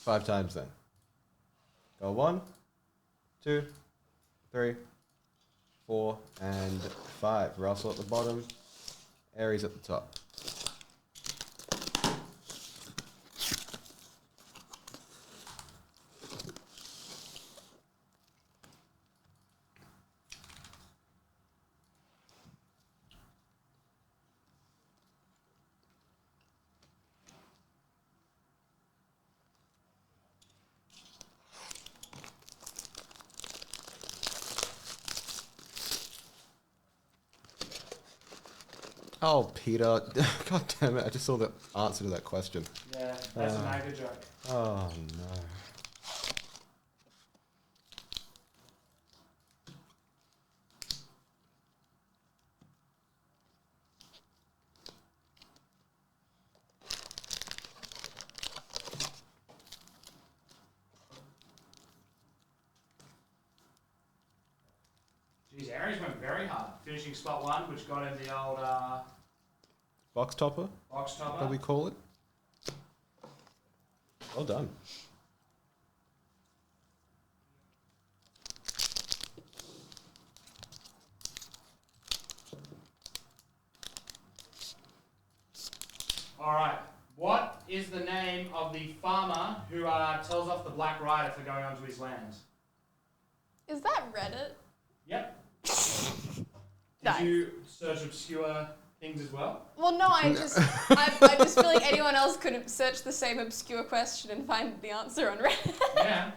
5 times then. Go 1, 2, 3, 4, and 5. Russell at the bottom, Aries at the top. Oh, Peter. God damn it. I just saw the answer to that question. Yeah, that's a mega joke. Oh, no. Geez, Aries went very hard, finishing spot 1, which got him the old Box topper, box that topper. we call it. Well done. All right. What is the name of the farmer who tells off the Black Rider for going onto his land? Is that Reddit? Yep. Did Nice. you search obscure things as well? Well, no, I just feel like anyone else could search the same obscure question and find the answer on Reddit. Yeah.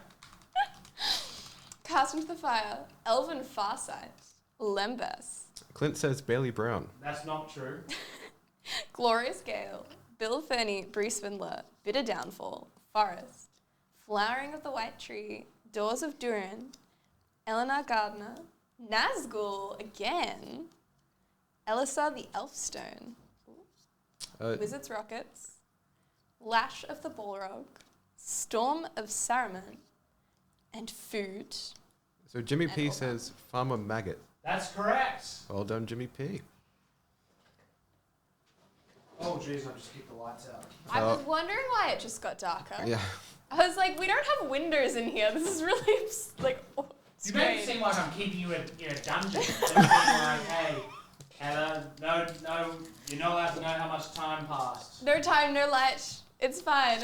Cast into the fire, Elven Farsight, Lembas, Clint says Bailey Brown. That's not true. Glorious Gale, Bill Ferny, Bruce Swindler, Bitter Downfall, Forest, Flowering of the White Tree, Doors of Durin, Eleanor Gardner, Nazgul again, Elisar the Elfstone, Wizard's Rockets, Lash of the Balrog, Storm of Saruman, and Food. So Jimmy And P all says Farmer Maggot. That's correct. Well done, Jimmy P. Oh, jeez, I just kicked the lights out. I was wondering why it just got darker. Yeah. I was like, we don't have windows in here. This is really like You make it strange. seem like I'm keeping you in a dungeon. Like, hey, Heather, no, you're not allowed to know how much time passed. No time, no light. It's fine.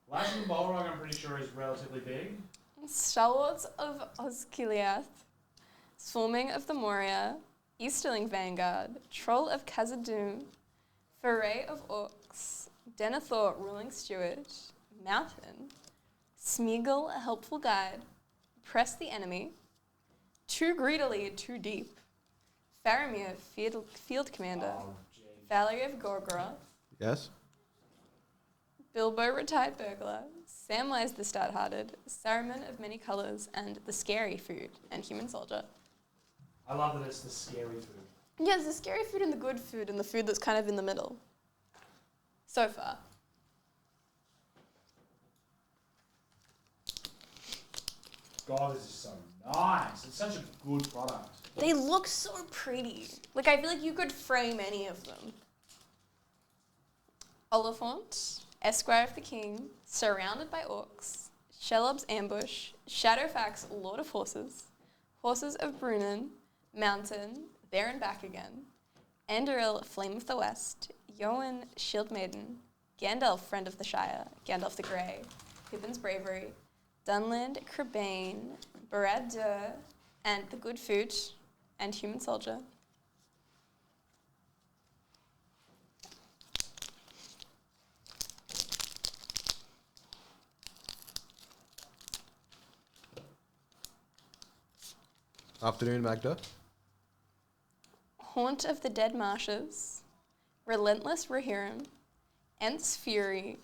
Lash of the Balrog, I'm pretty sure, is relatively big. Stalwarts of Osgiliath, Swarming of the Moria, Easterling Vanguard, Troll of Khazad-dûm, Foray of Orcs, Denethor, Ruling Steward, Mountain, Smeagol, a Helpful Guide, Press the Enemy, Too Greedily, Too Deep, Faramir, Field Commander, Oh, gee. Valerie of Gorgoroth, Yes? Bilbo, Retired Burglar, Samwise the Stout-Hearted, Saruman of Many Colours, and The Scary Food, and Human Soldier. I love that it's the scary food. Yeah, there's the scary food and the good food and the food that's kind of in the middle. So far. God, this is so nice. It's such a good product. They look so pretty. Like, I feel like you could frame any of them. Oliphaunt, Esquire of the King, Surrounded by Orcs, Shelob's Ambush, Shadowfax, Lord of Horses, Horses of Brunnen, Mountain, There and Back Again, Anduril, Flame of the West, Yoan, Shield Maiden, Gandalf, Friend of the Shire, Gandalf the Grey, Pippin's Bravery, Dunland, Crebain, Barad-dûr, and The Good Food, and Human Soldier. Afternoon, Magda. Haunt of the Dead Marshes, Relentless Rohirrim, Ents Fury,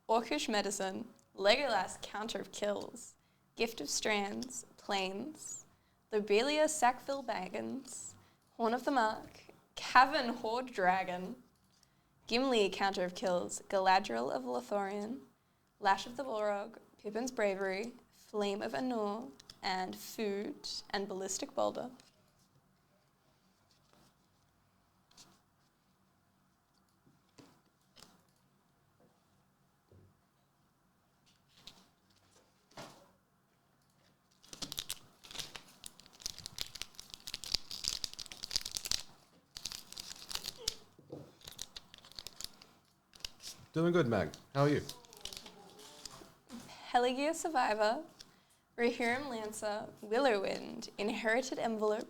Orcish Medicine, Legolas Counter of Kills, Gift of Strands, Plains, Lobelia Sackville Baggins, Horn of the Mark, Cavern Horde Dragon, Gimli Counter of Kills, Galadriel of Lothlorien, Lash of the Balrog, Pippin's Bravery, Flame of Anor, and Food, and Ballistic Boulder. Doing good, Mag. How are you? Pelagia Survivor, Rohirrim Lancer, Willowwind, Inherited Envelope,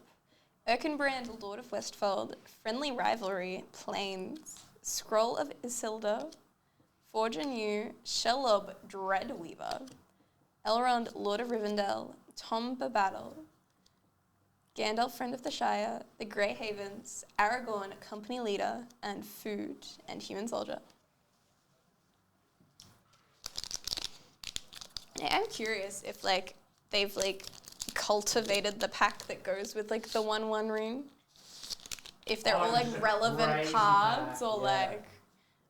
Erkenbrand, Lord of Westfold, Friendly Rivalry, Plains, Scroll of Isildur, Forge Anew, Shelob, Dreadweaver, Elrond, Lord of Rivendell, Tom Bombadil, Gandalf, Friend of the Shire, the Grey Havens, Aragorn, Company Leader, and Food and Human Soldier. I'm curious if they've cultivated the pack that goes with the 1/1 ring. If they're all relevant crazy cards pack,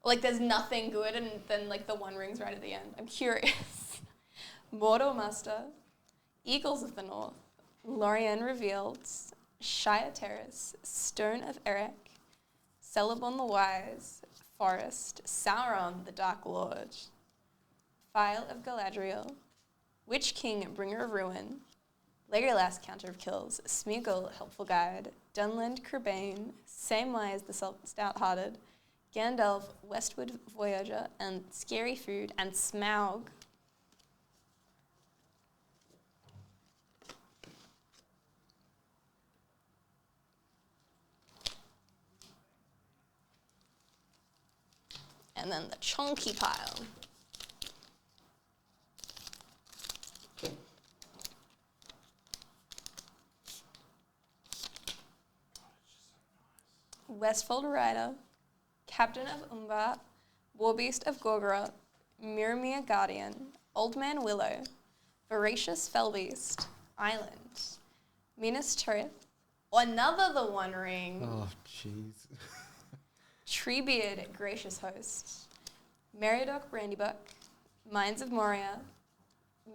or yeah. there's nothing good and then the 1 ring's right at the end. I'm curious. Mordor Muster, Eagles of the North, Lorien Revealed, Shire Terrace, Stone of Erech, Celeborn the Wise, Forest, Sauron the Dark Lord, File of Galadriel, Witch King, Bringer of Ruin, Legolas, Counter of Kills, Smeagol, Helpful Guide, Dunland, Crebain, Samwise the Stout-Hearted, Gandalf, Westwood Voyager, and Scary Food, and Smaug. And then the chunky pile. Westfold Rider, Captain of Umbar, Warbeast of Gorgoroth, Miramir Guardian, Old Man Willow, Voracious Fellbeast, Island, Minas Tirith, another the 1 ring, Oh, jeez. Treebeard, Gracious Host, Meriadoc Brandybuck, Mines of Moria,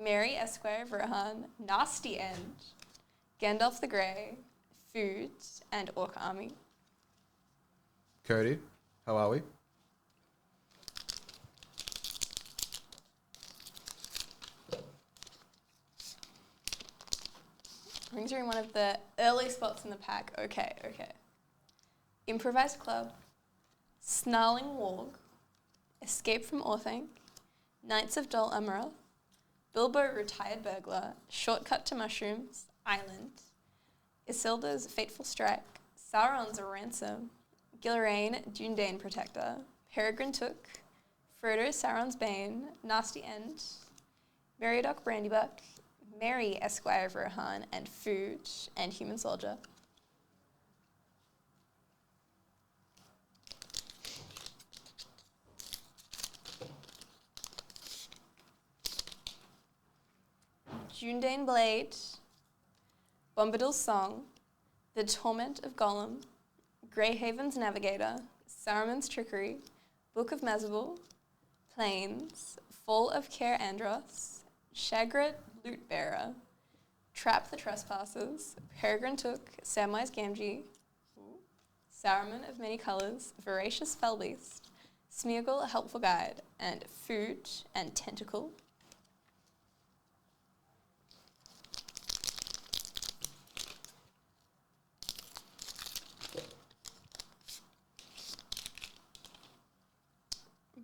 Mary Esquire of Rohan, Nasty End, Gandalf the Grey, Food, and Orc Army. Cody, how are we? Rings are in one of the early spots in the pack. Okay. Improvised Club, Snarling Warg, Escape from Orthanc, Knights of Dol Amroth, Bilbo Retired Burglar, Shortcut to Mushrooms, Island, Isildur's Fateful Strike, Sauron's Ransom, Gilrain, Dúnedain Protector, Peregrine Took, Frodo, Sauron's Bane, Nasty End, Meriadoc Brandybuck, Mary Esquire of Rohan, and Food and Human Soldier. Dúnedain Blade, Bombadil's Song, The Torment of Gollum, Greyhaven's Navigator, Saruman's Trickery, Book of Mazabul, Plains, Fall of Caer Andros, Shagrat Lootbearer, Trap the Trespassers, Peregrine Took, Samwise Gamgee, Saruman of Many Colours, Voracious Fellbeast, Smeagol, A Helpful Guide, and Food and Tentacle.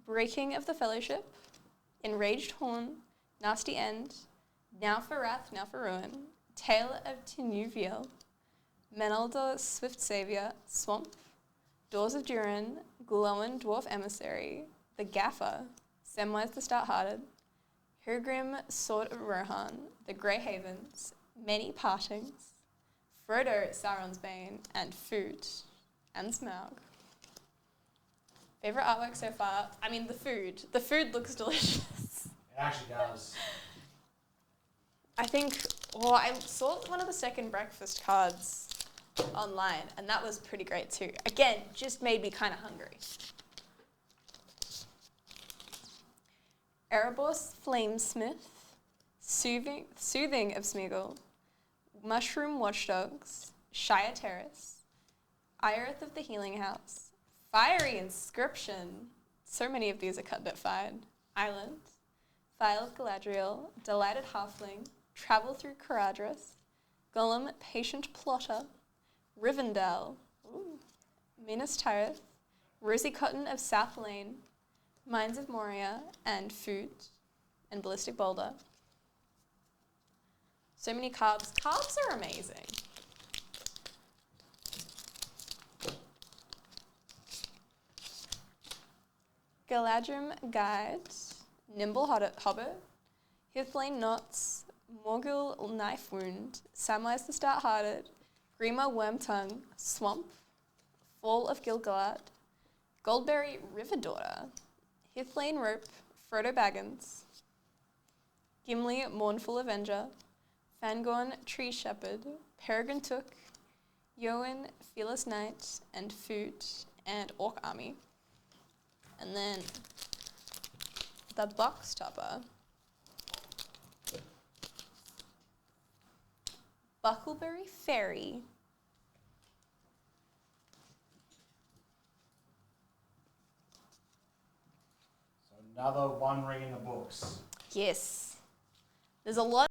Breaking of the Fellowship, Enraged Horn, Nasty End, Now for Wrath, Now for Ruin, Tale of Tinuviel, Menelder, Swift Saviour, Swamp, Doors of Durin, Glowin, Dwarf Emissary, The Gaffer, Samwise the Stout-Hearted, Hurgrim, Sword of Rohan, The Grey Havens, Many Partings, Frodo, Sauron's Bane, and Food, and Smaug. Favorite artwork so far? I mean, the food. The food looks delicious. It actually does. I think, I saw one of the second breakfast cards online, and that was pretty great too. Again, just made me kind of hungry. Erebos Flamesmith, Soothing of Smeagol, Mushroom Watchdogs, Shire Terrace, Ioreth of the Healing House, Fiery Inscription, so many of these are cut but fine, Island, File of Galadriel, Delighted Halfling, Travel Through Caradhras, Gollum, Patient Plotter, Rivendell, Minas Tirith, Rosie Cotton of South Lane, Mines of Moria, and Food, and Ballistic Boulder. So many carbs. Carbs are amazing. Galadrim Guide, Nimble Hobbit, Hithblane Knots, Morgul Knife Wound, Samwise the Stout-Hearted, Grima Wormtongue, Swamp, Fall of Gil-galad, Goldberry River Daughter, Hithblane Rope, Frodo Baggins, Gimli Mournful Avenger, Fangorn Tree Shepherd, Peregrine Took, Yowen Fearless Knight, and Food, and Orc Army. And then the box topper, Buckleberry Fairy, So another one ring in the books. yes, there's a lot